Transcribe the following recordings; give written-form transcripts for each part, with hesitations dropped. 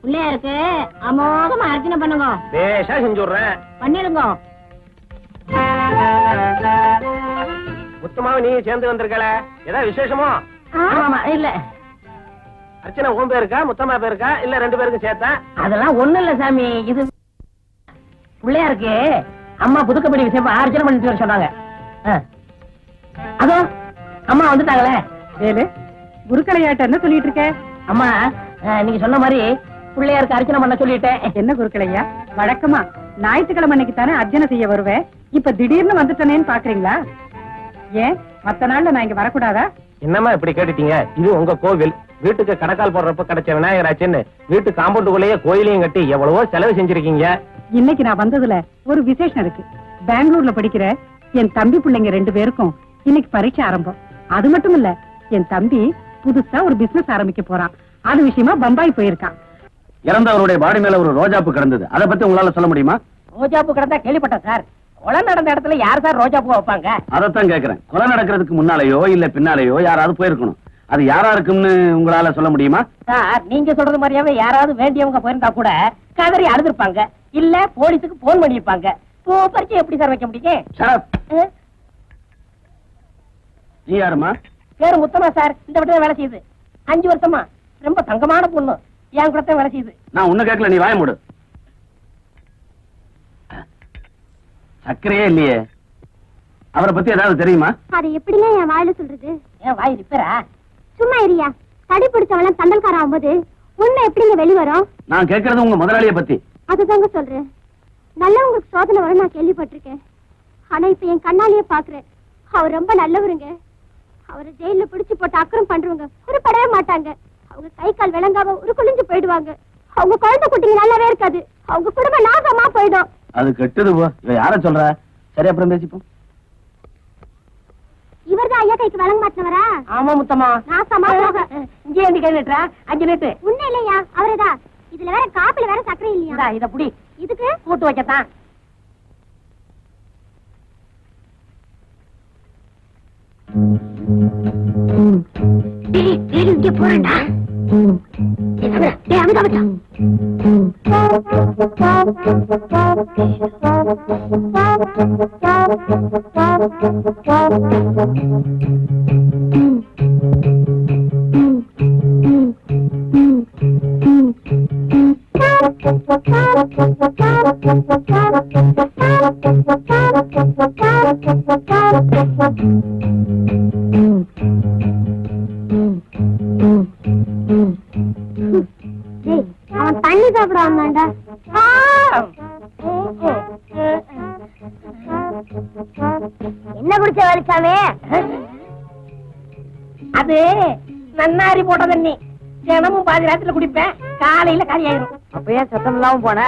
பிள்ளையாருக்கு அமோகமா அர்ச்சனை பண்ணுங்க. பேஷா செஞ்சு விடுறேன். பண்ணிருங்க. முத்தமாவும் நீ சேர்ந்து வந்திருக்கல, ஏதாவது விசேஷமோ? ஆமா, இல்ல அர்ச்சனை உன் பேருக்கா முத்தமா பேருக்கா இல்ல ரெண்டு பேருக்கும் சேர்த்தா? அதெல்லாம் ஒண்ணு இல்ல சாமி. இது பிள்ளையாருக்கு அம்மா புதுக்கப்படி விஷயம் அர்ச்சனை பண்ணிட்டு வர சொன்னாங்க. அதோ அம்மா வந்துட்டாங்களே. ஏழு குருக்களையாட்ட என்ன சொல்லிட்டு இருக்க? அம்மா நீங்க சொன்ன மாதிரி பிள்ளையாருக்கு அர்ச்சனை பண்ண சொல்லிட்டேன். என்ன குருக்களையா, வழக்கமா ஞாயிற்றுக்கிழமை அன்னைக்கு தானே அர்ச்சனை செய்ய வருவேன். இப்ப திடீர்னு வந்துட்டனேன்னு பாக்குறீங்களா? ஏன் மத்த நாள்ல நான் இங்க வரக்கூடாதா? என்னம்மா இப்படி கேட்டுட்டீங்க? இது உங்க கோவில். வீட்டுக்கு கடக்கால் போடுறப்ப கிடைச்ச விநாயகராச்சுன்னு வீட்டு காம்பவுண்டுக்குள்ளேயே கோயிலையும் கட்டி எவ்வளவோ செலவு செஞ்சிருக்கீங்க. இன்னைக்கு நான் வந்ததுல ஒரு விசேஷம் இருக்கு. பெங்களூர்ல படிக்கிற என் தம்பி பிள்ளைங்க 2 பேருக்கும் இன்னைக்கு பரீட்சை ஆரம்பம். அது மட்டும் இல்ல, என் தம்பி புதுசா ஒரு பிசினஸ் ஆரம்பிக்க போறான். அது விஷயமா பம்பாய் போயிருக்கான். இறந்தவருடைய பாடி மேல ஒரு ரோஜாப்பூ கிடந்தது, அதை பத்தி உங்களால சொல்ல முடியுமா? ரோஜாப்பூ கிடந்தா கேள்விப்பட்டேன் சார். கொலை நடந்த இடத்துல யார் சார் ரோஜாப்பூ வைப்பாங்க? அதைத்தான் கேக்குறேன். கொலை நடக்கிறதுக்கு முன்னாலேயோ இல்ல பின்னாலேயோ யாராவது போயிருக்கணும். அது யாரா இருக்கும்னு உங்களால சொல்ல முடியுமா? சார் நீங்க சொல்றது மாதிரியாவே யாராவது வேண்டியவங்க போயிருந்தா கூட கதறி அழுதுருப்பாங்க, இல்ல போலீஸுக்கு போன் பண்ணிருப்பாங்க. பரிச்சை எப்படி சார் வைக்க முடியும்? நீ யாருமா? பேரு முத்தமா சார். இந்த வீட்டுல வேலை செய்யுது. 5 வருஷமா. ரொம்ப தங்கமான பொண்ணு. என் கூட தான் வேலை செய்யுது. நான் உன்ன கேட்கல, நீ வாய மூடு. சக்கரையே இல்லையே. அவரை பத்தி ஏதாவது தெரியுமா? அது எப்படிங்க என் வாயில சொல்றது? ஏன் வாய் ரிப்பேரா? சும்மா இரியா. தடி பிடிச்சவளம் தண்டல்கார ஆகும்போது உண்மை எப்படிங்க வெளிவரும்? நான் கேட்கறது உங்க முதலாளிய பத்தி. அதுதாங்க சொல்றேன். நல்லவங்களுக்கு சோதனை வர நான் கேள்விப்பட்டிருக்கேன். ஆனா இப்ப என் கண்ணாலேயே பாக்குறேன். அவர் ரொம்ப நல்லவருங்க. அவரை ஜெயில பிடிச்சு போட்டு அக்கறம் பண்றவங்க உருப்படவே மாட்டாங்க. அவங்க கை கால் விளங்காம உருக்குழிஞ்சு போயிடுவாங்க. அவங்க குழந்தை குட்டிங்க நல்லாவே இருக்காது. அவங்க குடும்பம் நாசமா போயிடும். அது கெட்டது போ. இவ யார சொல்ற? சரி, அப்புறம் பேசிப்போம். இவர்தான் ஐயா கைக்கு வழங்க மாட்டவரா? ஆமா முத்தமா. நாசமா போக. இங்கே வந்து கை நட்டுறா? 5 நட்டு. உன்ன இல்லையா? அவரேதான். இதுல வேற காப்பில வேற சக்கரை இல்லையா? இத புடி. இதுக்கு கூட்டு வைக்கத்தான். இங்க போறேன்டா. அவன் தண்ணி சாப்பிட வந்தான்டா. என்ன குடிச்ச வலிச்சாமே? அது நன்னாரி போட்ட தண்ணி. தினமும் பாதி ராத்திரில குடிப்பேன், காலையில காலி ஆயிரும். அப்பயே சத்தம் இல்லாம போன.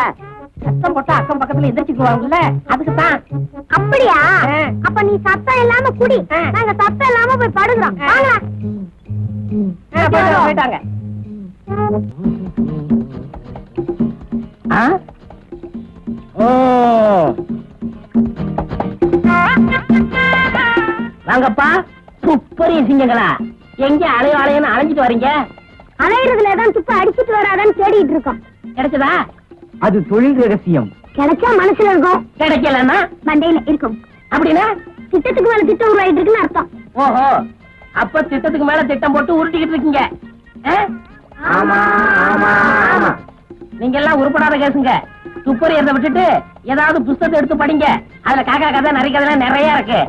சத்தம் போட்டா அக்கம் பக்கத்துல எந்திரிச்சுக்குவாங்கல்ல, அதுக்குதான். அப்படியா? அப்ப நீ சத்தம் இல்லாம குடி, நாங்க சத்தம் இல்லாம போய் படுக்கிறோம். போயிட்டாங்க. வாங்கப்பா. துப்பறிய சிங்கங்களா? எங்க அலையும் அலைஞ்சிட்டு வரீங்க? அலையிறதுலதான் துப்ப அடிச்சுட்டு வராதான்னு தேடிட்டு இருக்கோம். கிடைச்சதா? அது தொழில் ரகசியம். கிடைச்சா மனசுல இருக்கும், கிடைக்கலன்னா மண்டையில இருக்கும். அப்படின்னா திட்டத்துக்கு மேல திட்டம் உருவாயிட்டு இருக்குன்னு அர்த்தம். ஓஹோ, அப்ப திட்டத்துக்கு மேல திட்டம் போட்டு உருட்டிக்கிட்டு இருக்கீங்க. ஆமா ஆமா ஆமா. நீங்க எல்லாம் உருப்படாத கேசுங்க. துப்பறியறத விட்டுட்டு ஏதாவது புஸ்தகத்தை எடுத்து படிங்க. அதுல காக்கா கதை நிறைய கதை நிறைய இருக்கு.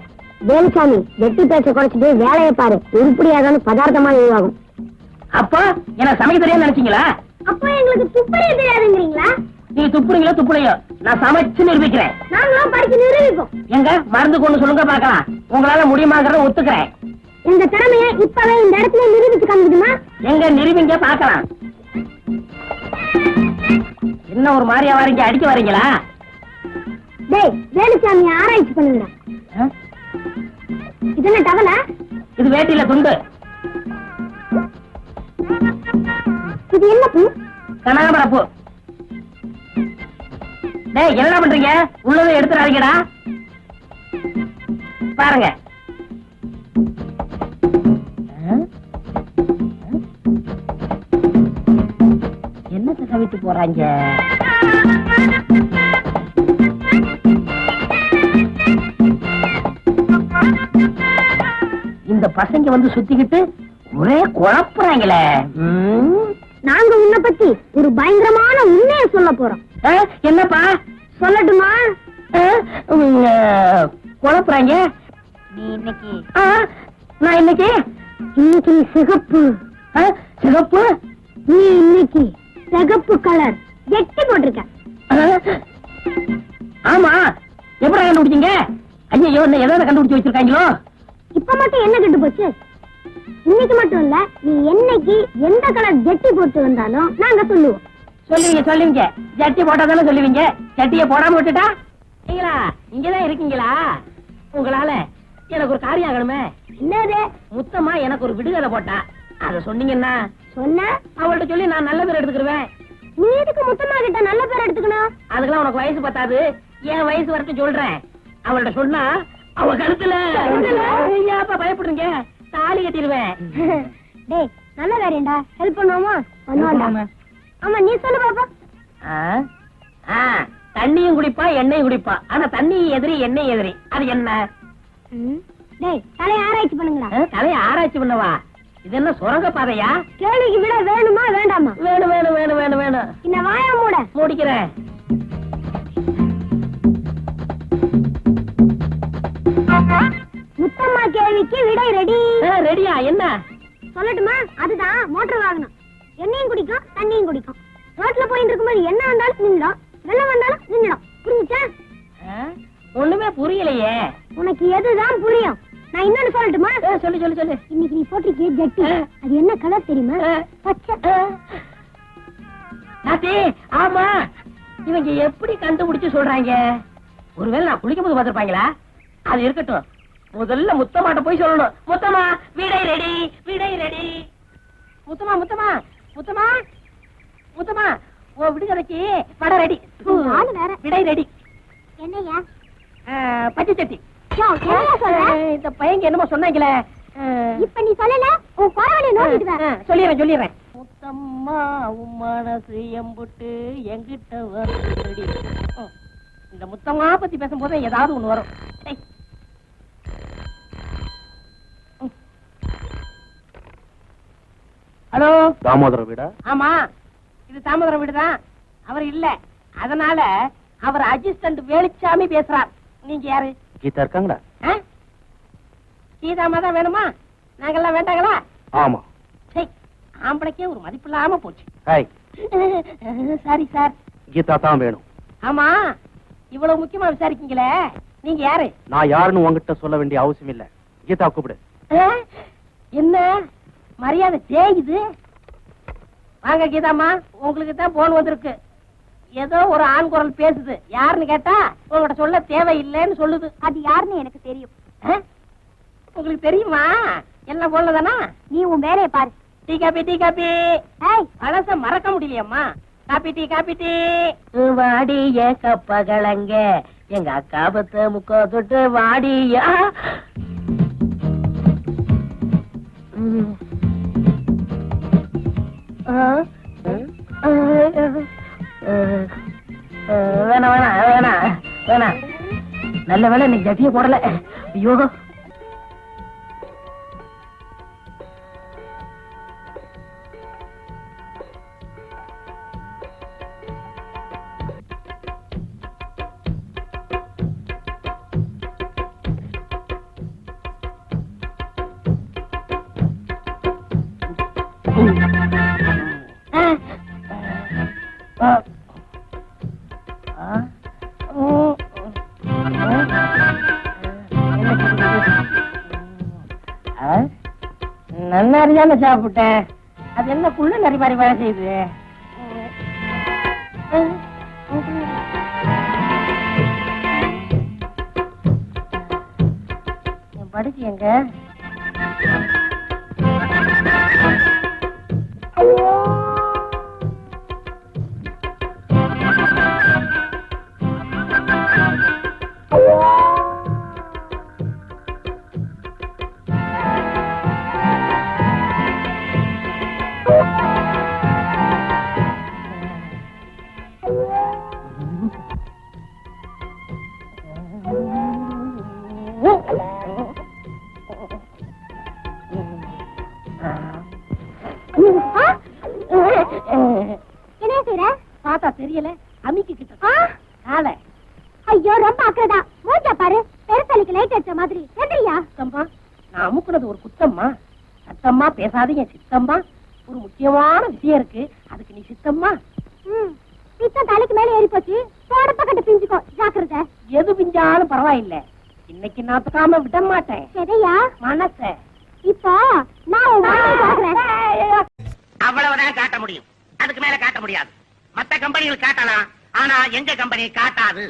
வேலுசாமி, வெட்டி பேச்ச குறைச்சிட்டு வேலையை பாரு. உருப்படியாதான பதார்த்தமா உருவாகும். அப்போ என்ன சமைக்க தெரியாது நினைச்சீங்களா? அப்போ எங்களுக்கு துப்பறிய தெரியாதுங்கிறீங்களா? நீ துப்புறீங்களோ துப்புலையோ, நான் சமைச்சு நிரூபிக்கிறேன். நாங்களும் படிச்சு நிரூபிப்போம். எங்க மருந்து கொண்டு சொல்லுங்க பார்க்கலாம். உங்களால முடியுமாங்கிறத ஒத்துக்கிறேன். இந்த திறமைய இப்பவே இந்த இடத்துல நிரூபிச்சு காமிக்குமா? எங்க நிரூபிங்க பார்க்கலாம். என்ன ஒரு மாதிரியா வரீங்க? அடிக்க வரீங்களா? டேய், வேலுசாமி ஆராய்ச்சி பண்ணுங்கடா. இது என்ன டவலா? இது வேட்டியில துண்டு. இது என்ன பூ? கனகாம்பரப்பூ. டேய், என்ன பண்றீங்க? உள்ளதை எடுத்துறாதீங்கடா. பாருங்க. என்ன என்னத்தை கவித்து போறாங்க? இந்த பசங்க வந்து சுத்திக்கிட்டு ஒரே குழப்புறாங்களே. நாங்க உன்னை பத்தி ஒரு பயங்கரமான உண்மையை சொல்ல போறோம். என்னப்பா சொல்லட்டுமா? குழப்புறாங்க. நீ இன்னைக்கு நான் இன்னைக்கு இன்னைக்கு நீ சிகப்பு சிகப்பு, நீ இன்னைக்கு சிகப்பு கலர் எட்டி போட்டிருக்க. ஆமா, எப்படி கண்டுபிடிச்சீங்க? ஐயோ, என்ன ஏதாவது கண்டுபிடிச்சு வச்சிருக்காங்களோ? இப்ப மட்டும் என்ன கெட்டு போச்சு? இன்னைக்கு மட்டும் இல்ல, நீ என்னைக்கு எந்த கலர் ஜெட்டி போட்டு வந்தாலும் நாங்க சொல்லுவோம். சொல்லுவீங்க. ஜட்டி போட்டாதானே சொல்லுவீங்க. ஜட்டியை போடாம விட்டுட்டா நீங்களா இங்கதான் இருக்கீங்களா? உங்களால எனக்கு ஒரு காரியம் ஆகணுமே. என்னது? முத்தமா எனக்கு ஒரு விடுதலை போட்டா அத சொன்னீங்கன்னா சொன்ன அவள்கிட்ட சொல்லி நான் நல்ல பேர் எடுத்துக்கிருவேன். நீ எதுக்கு முத்தமா கிட்ட நல்ல பேர் எடுத்துக்கணும்? அதுக்கெல்லாம் உனக்கு வயசு பத்தாது. என் வயசு வரட்டும் சொல்றேன். அவள்கிட்ட சொன்னா அவ கருத்துல ஏப்பா பயப்படுறீங்க? தாலி கட்டிடுவேன். டேய், நல்ல வேறேண்டா. ஹெல்ப் பண்ணுவோமா? பண்ணுவாங்க. ஆமா, நீ சொல்லு பாப்பா. தண்ணியும் குடிப்பா, எண்ணெயும் குடிப்பா. ஆனா தண்ணி எதிரி, எண்ணெய் எதிரி. அது என்ன? டேய், தலையை ஆராய்ச்சி பண்ணுங்களா? தலையை ஆராய்ச்சி பண்ணவா? இது என்ன சுரங்க பாதையா? கேள்விக்கு விட வேணுமா வேண்டாமா? வேணும் வேணும் வேணும் வேணும் வேணும். இந்த வாயை மூட. மூடிக்கிறேன். முத்தம்மா கேள்விக்கு விடை ரெடி. ரெடியா? என்ன சொல்லட்டுமா? அதுதான் மோட்டர் வாகனம். எண்ணெயும் குடிக்கும், தண்ணியும் குடிக்கும். ரோட்ல போயிட்டு இருக்கும்போது என்ன வந்தாலும் நின்னுடும், வெள்ளம் வந்தாலும் நின்னுடும். புரிஞ்சுச்சா? ஒண்ணுமே புரியலையே. உனக்கு எதுதான் புரியும்? நான் இன்னொன்னு சொல்லட்டுமா? சொல்லு சொல்லு சொல்லு. இன்னைக்கு நீ போட்டிருக்கிய ஜட்டி, அது என்ன கலர் தெரியுமா? பச்சை. நாத்தி, ஆமா, இவங்க எப்படி கண்டுபிடிச்சு சொல்றாங்க? ஒருவேளை நான் குளிக்கும் போது பாத்திருப்பாங்களா? அது இருக்கட்டும். முதல்ல முத்தமாட்ட போய் சொல்லணும். முத்தமா, விடை ரெடி, விடை ரெடி. முத்தமா முத்தமா முத்தமா முத்தமா, ஓ விடுதலைக்கு வட ரெடி. நாலு வேற. விடை ரெடி. என்னையா? பச்சை சட்டி. என்னையா சொல்ற? இந்த பையங்க என்னமோ சொன்னாங்களே. இப்ப நீ சொல்லல, உன் குரவனை நோக்கிடுவேன். சொல்லிடுறேன். முத்தம்மா உன் மனசு எம்புட்டு எங்கிட்ட வருடி. இந்த முத்தம்மா பத்தி பேசும்போது ஏதாவது ஒண்ணு வரும். ஹலோ, தாமோதர வீடா? ஆமா, இது தாமோதரம் வீடுதான். அவர் இல்ல, அதனால அவர் அசிஸ்டன்ட் வேலுச்சாமி பேசுறார். நீங்க யாரு? கீதா இருக்காங்களா? கீதாமா தான் வேணுமா? நாங்கெல்லாம் வேண்டாங்களா? ஆமா. சரி, ஆம்பளைக்கே ஒரு மதிப்பு இல்லாம போச்சு. ஹாய். Sorry sir. கீதா தான் வேணும். ஆமா, இவ்வளவு முக்கியமா விசாரிக்கீங்களே, நீங்க யாரு? நான் யாருன்னு உங்ககிட்ட சொல்ல வேண்டிய அவசியம் இல்ல. கீதா கூப்பிடு. என்ன மரியாதை தேயுது? வாங்க கீதாமா, உங்களுக்கு தான் போன் வந்திருக்கு. ஏதோ ஒரு ஆண் குரல் பேசுது. யாருன்னு கேட்டா உங்கள்கிட்ட சொல்ல தேவையில்லைன்னு சொல்லுது. அது யாருன்னு எனக்கு தெரியும். உங்களுக்கு தெரியுமா? எல்லாம் போன்ல தானா? நீ உன் வேலையை பாரு. Tea coffee, tea coffee. ஏய், பழச மறக்க முடியலையம்மா. Coffee tea, coffee tea. வாடிய கப்பகலங்க எங்க அக்கா பத்த முக்கோ தொட்டு வாடியா. வேணாம் வேணாம் வேணாம் வேணாம். நல்ல வேலை இன்னைக்கு ஜட்டிய போடல. ஐயோ, நன்னாரி தானே சாப்பிட்டேன். அது என்ன குள்ள நரி மாதிரி வேலை செய்யுது? படிச்சு எங்க? என்ன செய்யற? பார்த்தா தெரியல, அமிக்கி கிட்ட ஆ? காலை. ஐயோ ரொம்ப அக்கறதா. மூஞ்ச பாரு, பெருசாலிக்கு லைட் அடிச்ச மாதிரி. எந்திரியா? சித்தம்மா, நான் அமுக்குனது ஒரு குத்தம்மா. சத்தம்மா பேசாதீங்க சித்தம்மா. ஒரு முக்கியமான விஷயம் இருக்கு, அதுக்கு நீ சித்தம்மா. பித்தம் தலைக்கு மேல ஏறி போச்சு. போடப்ப கட்டு பிஞ்சுக்கோ, ஜாக்கிரதை. எது பிஞ்சாலும் பரவாயில்ல, இன்னைக்கு நான் தக்காம விட மாட்டேன். சரியா? மனச இப்போ நான் உன் வாழ்க்கையை பார்க்கிறேன். அவ்வளவுதான் காட்ட முடியும், அதுக்கு மேல காட்ட முடியாது. மத்த கம்பெனிகள் காட்டலாம், ஆனா எங்க கம்பெனி காட்டாது.